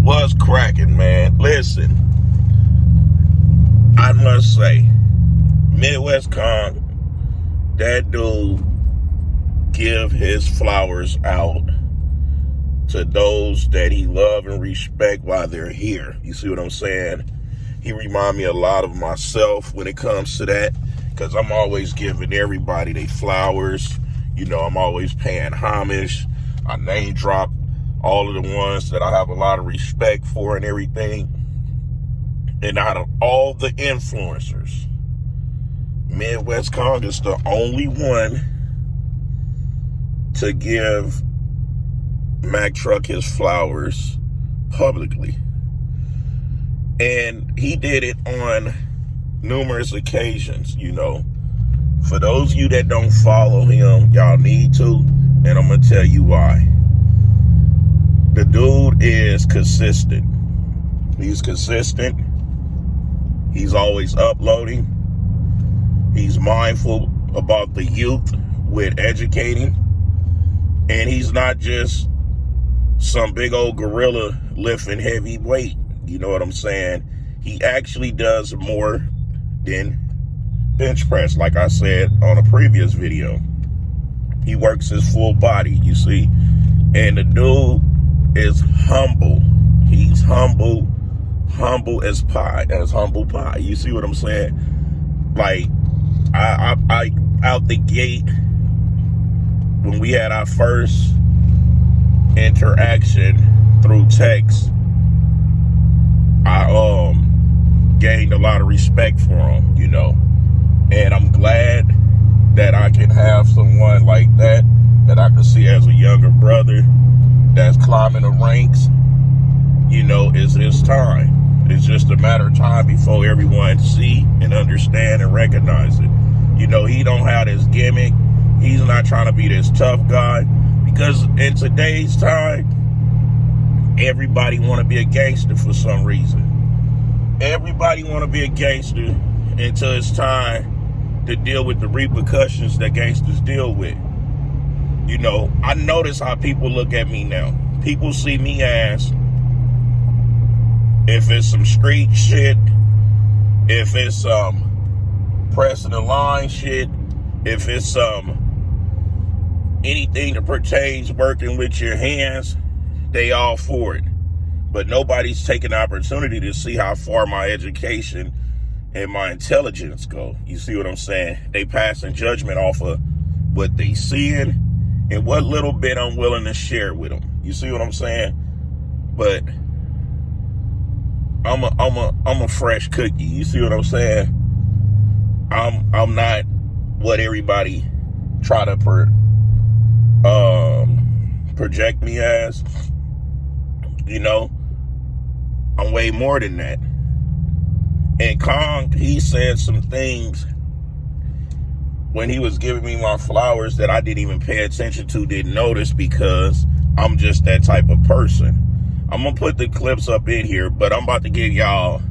What's cracking, man? Listen, I must say, Midwest Con, that dude give his flowers out to those that he love and respect while they're here. You see what I'm saying? He remind me a lot of myself when it comes to that, because I'm always giving everybody their flowers. You know, I'm always paying homage. I name drop all of the ones that I have a lot of respect for and everything. And out of all the influencers, Midwest Con is the only one to give Mack Truck his flowers publicly. And he did it on numerous occasions, you know. For those of you that don't follow him, y'all need to, and I'm going to tell you why. The dude is consistent. He's consistent. He's always uploading. He's mindful about the youth with educating. And he's not just some big old gorilla lifting heavy weight. You know what I'm saying? He actually does more than bench press, like I said on a previous video. He works his full body, you see. And the dude is humble. He's humble as pie. As humble pie. You see what I'm saying? Like, I out the gate, when we had our first interaction through text, I gained a lot of respect for him, you know. And I'm glad that I can have someone like that I can see as a younger brother that's climbing the ranks. You know, it's his time. It's just a matter of time before everyone see and understand and recognize it. You know, he don't have this gimmick. He's not trying to be this tough guy, because in today's time, everybody want to be a gangster for some reason. Everybody want to be a gangster until it's time to deal with the repercussions that gangsters deal with. You know, I notice how people look at me now. People see me as, if it's some street shit, if it's some pressing the line shit, if it's anything that pertains working with your hands, they all for it. But nobody's taking the opportunity to see how far my education and my intelligence go. You see what I'm saying? They passing judgment off of what they seeing and what little bit I'm willing to share with them. You see what I'm saying? But I'm a fresh cookie. You see what I'm saying? I'm not what everybody try to project me as. You know, I'm way more than that. And Kong, he said some things when he was giving me my flowers that I didn't even pay attention to, didn't notice, because I'm just that type of person. I'm going to put the clips up in here, but I'm about to give y'all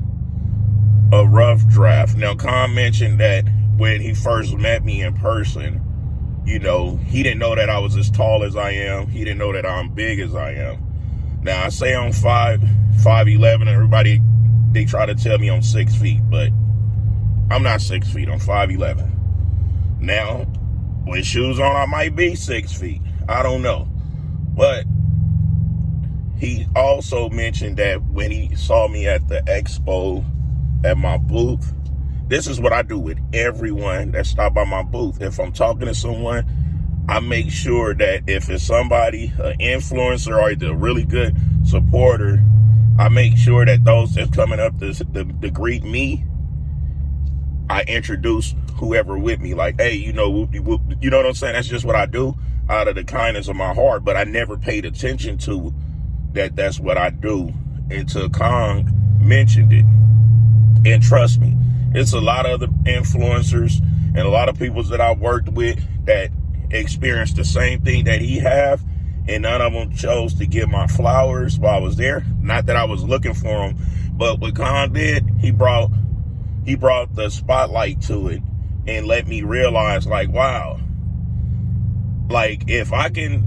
a rough draft. Now, Kong mentioned that when he first met me in person, you know, he didn't know that I was as tall as I am. He didn't know that I'm big as I am. Now, I say I'm 5'11", and everybody, they try to tell me I'm 6 feet, but I'm not 6 feet. I'm 5'11". Now, with shoes on, I might be 6 feet. I don't know. But he also mentioned that when he saw me at the expo at my booth, this is what I do with everyone that stopped by my booth. If I'm talking to someone, I make sure that if it's somebody, an influencer or a really good supporter, I make sure that those that's coming up to greet me, I introduce whoever with me. Like, hey, you know, whoop, you know what I'm saying? That's just what I do out of the kindness of my heart. But I never paid attention to that. That's what I do until Kong mentioned it. And trust me, it's a lot of other influencers and a lot of people that I worked with that experienced the same thing that he have, and none of them chose to give my flowers while I was there. Not that I was looking for them, but what Khan did, he brought the spotlight to it and let me realize, like, wow, like if I can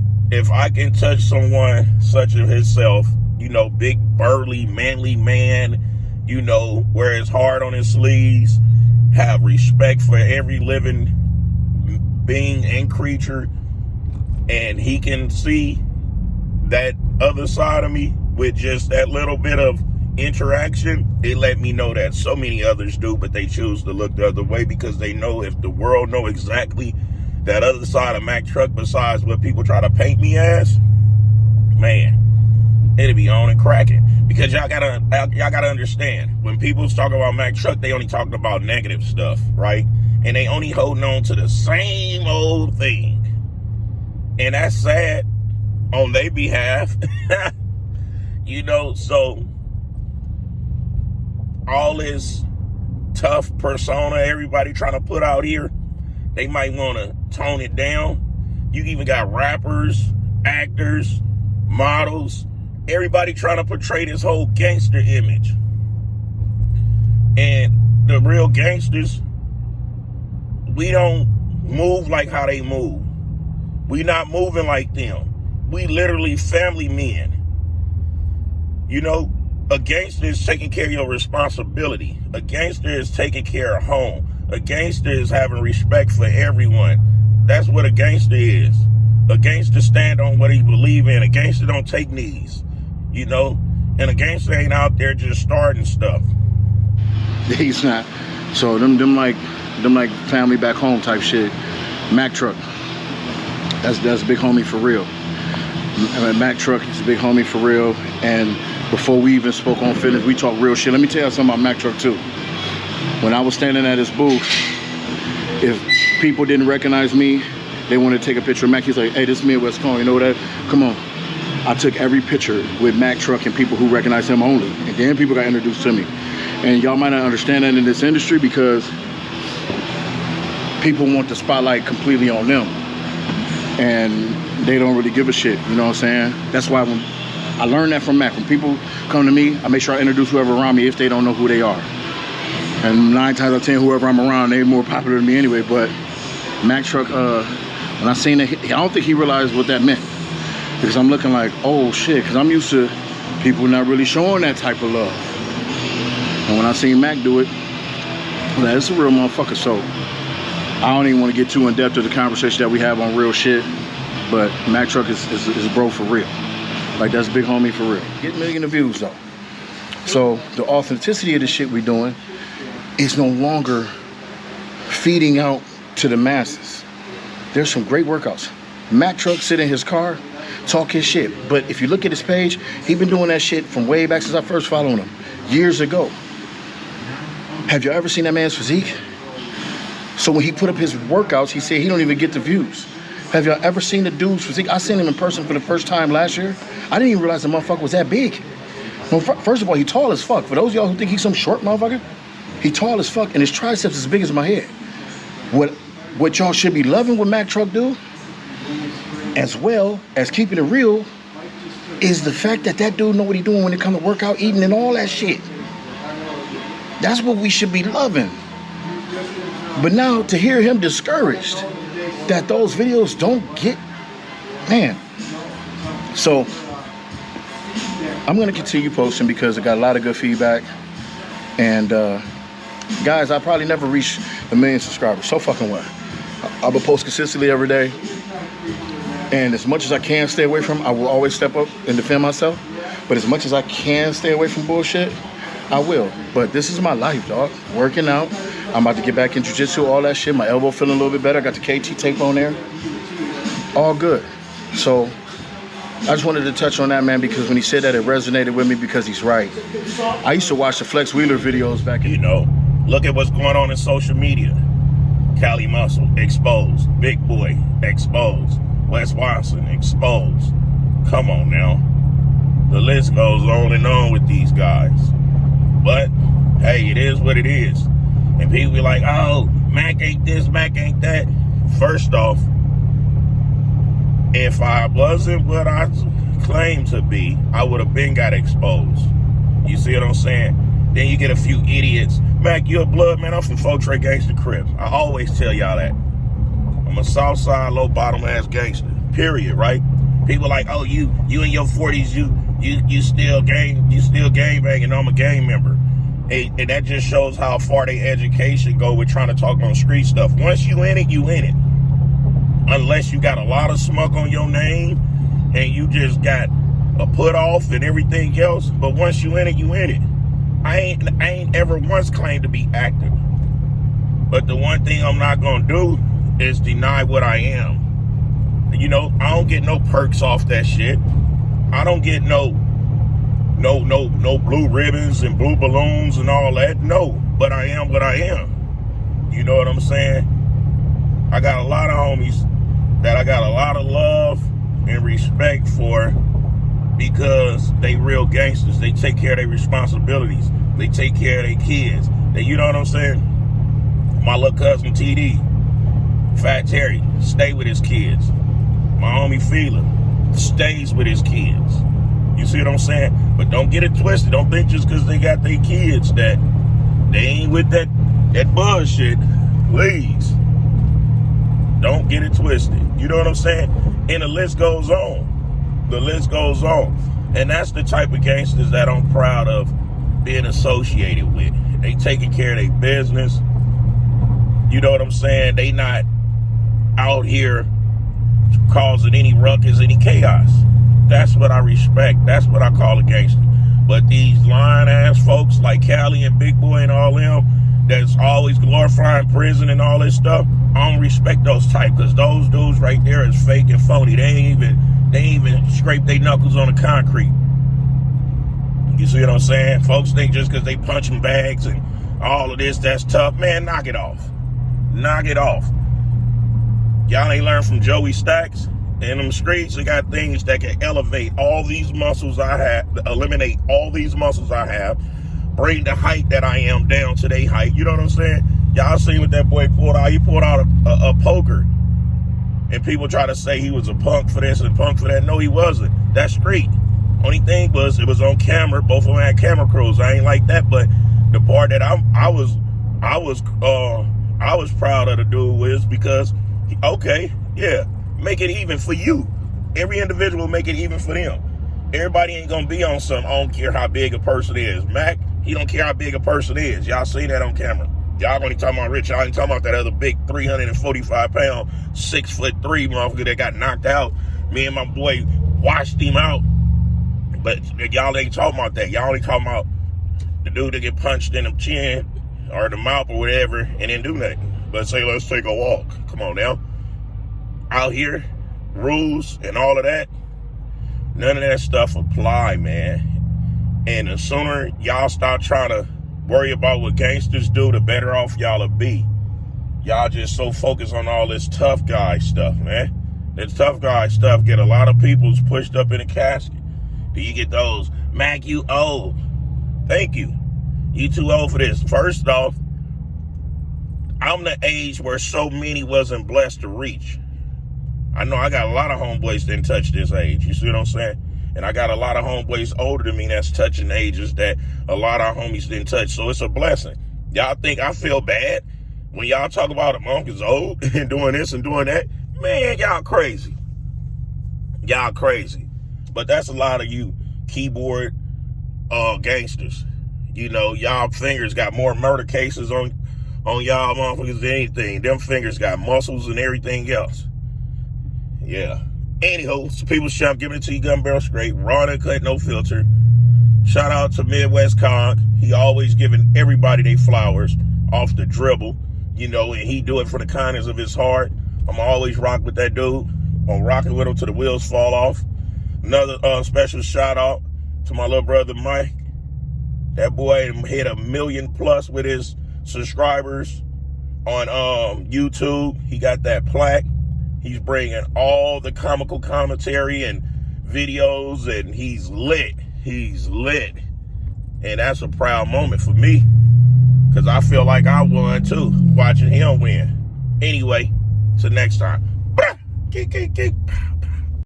touch someone such as himself, you know, big, burly, manly man, you know, wear his heart on his sleeves, have respect for every living being and creature, and he can see that other side of me with just that little bit of interaction. It let me know that so many others do, but they choose to look the other way because they know if the world know exactly that other side of Mack Truck besides what people try to paint me as, man, it'll be on and cracking. Because y'all gotta understand, when people talk about Mack Truck, they only talking about negative stuff, right? And they only holding on to the same old thing. And that's sad on their behalf. You know, so all this tough persona everybody trying to put out here, they might want to tone it down. You even got rappers, actors, models, everybody trying to portray this whole gangster image. And the real gangsters, we don't move like how they move. We not moving like them. We literally family men. You know, a gangster is taking care of your responsibility. A gangster is taking care of home. A gangster is having respect for everyone. That's what a gangster is. A gangster stand on what he believe in. A gangster don't take knees, you know? And a gangster ain't out there just starting stuff. He's not. So them like family back home type shit. Mack Truck. That's a big homie for real. Mack Truck is a big homie for real. And before we even spoke on fitness, we talk real shit. Let me tell you something about Mack Truck too. When I was standing at his booth, if people didn't recognize me, they wanted to take a picture of Mack. He's like, hey, this is me at West Cone, you know that? Come on. I took every picture with Mack Truck and people who recognize him only. And then people got introduced to me. And y'all might not understand that in this industry because people want the spotlight completely on them. And they don't really give a shit, you know what I'm saying? That's why when I learned that from Mack. When people come to me, I make sure I introduce whoever around me if they don't know who they are. And 9 times out of 10, whoever I'm around, they're more popular than me anyway. But Mack Truck, when I seen it, I don't think he realized what that meant. Because I'm looking like, oh shit, because I'm used to people not really showing that type of love. And when I seen Mack do it, I'm like, it's a real motherfucker. So I don't even want to get too in depth to the conversation that we have on real shit. But Mack Truck is bro for real. Like, that's big homie for real. Get millions of views though. So the authenticity of the shit we're doing is no longer feeding out to the masses. There's some great workouts. Mack Truck sit in his car, talk his shit. But if you look at his page, he been doing that shit from way back since I first followed him, years ago. Have you ever seen that man's physique? So when he put up his workouts, he said he don't even get the views. Have y'all ever seen the dude's physique? I seen him in person for the first time last year. I didn't even realize the motherfucker was that big. Well, first of all, he tall as fuck. For those of y'all who think he's some short motherfucker, he tall as fuck and his triceps as big as my head. What y'all should be loving what Mack Truck do, as well as keeping it real, is the fact that that dude know what he doing when it comes to workout, eating and all that shit. That's what we should be loving. But now to hear him discouraged that those videos don't get, man. So I'm gonna continue posting because I got a lot of good feedback. And guys, I probably never reach 1 million subscribers. So fucking what? I will post consistently every day. And as much as I can stay away from, I will always step up and defend myself. But as much as I can stay away from bullshit, I will. But this is my life, dog. Working out. I'm about to get back in jiu-jitsu, all that shit. My elbow feeling a little bit better. I got the KT tape on there. All good. So I just wanted to touch on that, man, because when he said that, it resonated with me because he's right. I used to watch the Flex Wheeler videos back in... You know, look at what's going on in social media. Cali Muscle, exposed. Big Boy, exposed. Wes Watson, exposed. Come on now. The list goes on and on with these guys. But, hey, it is what it is. And people be like, oh, Mack ain't this, Mack ain't that. First off, if I wasn't what I claimed to be, I would have been got exposed. You see what I'm saying? Then you get a few idiots. Mack, you a blood, man. I'm from Fortress Gangster Crib. I always tell y'all that. I'm a Southside, low bottom ass gangster. Period, right? People like, oh, you in your 40s, you still gang banging. I'm a gang member. And that just shows how far their education go with trying to talk on street stuff. Once you in it, you in it. Unless you got a lot of smoke on your name and you just got a put off and everything else. But once you in it, you in it. I ain't ever once claimed to be active. But the one thing I'm not gonna do is deny what I am. You know, I don't get no perks off that shit. I don't get no blue ribbons and blue balloons and all that. No, but I am what I am. You know what I'm saying? I got a lot of homies that I got a lot of love and respect for because they real gangsters. They take care of their responsibilities. They take care of their kids. You know what I'm saying? My little cousin TD, Fat Terry, stay with his kids. My homie Fela stays with his kids. You see what I'm saying? But don't get it twisted. Don't think just because they got their kids that they ain't with that bullshit. Please. Don't get it twisted. You know what I'm saying? And the list goes on. The list goes on. And that's the type of gangsters that I'm proud of being associated with. They taking care of their business. You know what I'm saying? They not out here causing any ruckus, any chaos. That's what I respect. That's what I call a gangster. But these lying ass folks like Cali and Big Boy and all them that's always glorifying prison and all this stuff, I don't respect those type, because those dudes right there is fake and phony. They ain't even scrape their knuckles on the concrete. You see what I'm saying? Folks think just because they punching bags and all of this, that's tough. Man, knock it off. Knock it off. Y'all ain't learned from Joey Stacks. In them streets, they got things that can elevate all these muscles I have, eliminate all these muscles I have, bring the height that I am down to their height. You know what I'm saying? Y'all seen what that boy pulled out? He pulled out a poker. And people try to say he was a punk for this and punk for that. No, he wasn't. That's street. Only thing was, it was on camera. Both of them had camera crews. I ain't like that, but the part that I was proud of the dude was because, okay, yeah, make it even for you. Every individual make it even for them. Everybody ain't gonna be on some, I don't care how big a person is. Mac, he don't care how big a person is. Y'all see that on camera. Y'all only talking about Rich. Y'all ain't talking about that other big 345 pound, 6'3" motherfucker that got knocked out. Me and my boy washed him out. But y'all ain't talking about that. Y'all only talking about the dude that get punched in the chin or the mouth or whatever and then do nothing. But say, let's take a walk. Come on now. Out here, rules and all of that, none of that stuff apply, man. And the sooner y'all start trying to worry about what gangsters do, the better off y'all will be. Y'all just so focused on all this tough guy stuff, man. This tough guy stuff get a lot of people's pushed up in a casket. Do you get those? Mac, you old. Thank you. You too old for this. First off, I'm the age where so many wasn't blessed to reach. I know I got a lot of homeboys that didn't touch this age. You see what I'm saying? And I got a lot of homeboys older than me that's touching ages that a lot of our homies didn't touch. So it's a blessing. Y'all think I feel bad when y'all talk about a monk is old and doing this and doing that? Man, y'all crazy. Y'all crazy. But that's a lot of you keyboard gangsters. You know, y'all fingers got more murder cases on y'all motherfuckers than anything. Them fingers got muscles and everything else. Yeah. Anywho, so people shout, giving it to you gun barrel straight, raw and cut, no filter. Shout out to Midwest Conk. He always giving everybody their flowers off the dribble, you know, and he do it for the kindness of his heart. I'm always rock with that dude. I'm rocking with him till the wheels fall off. Another special shout out to my little brother Mike. That boy hit 1 million plus with his subscribers on YouTube. He got that plaque. He's bringing all the comical commentary and videos, and he's lit. He's lit. And that's a proud moment for me, because I feel like I won too, watching him win. Anyway, till next time. Geek, geek, geek.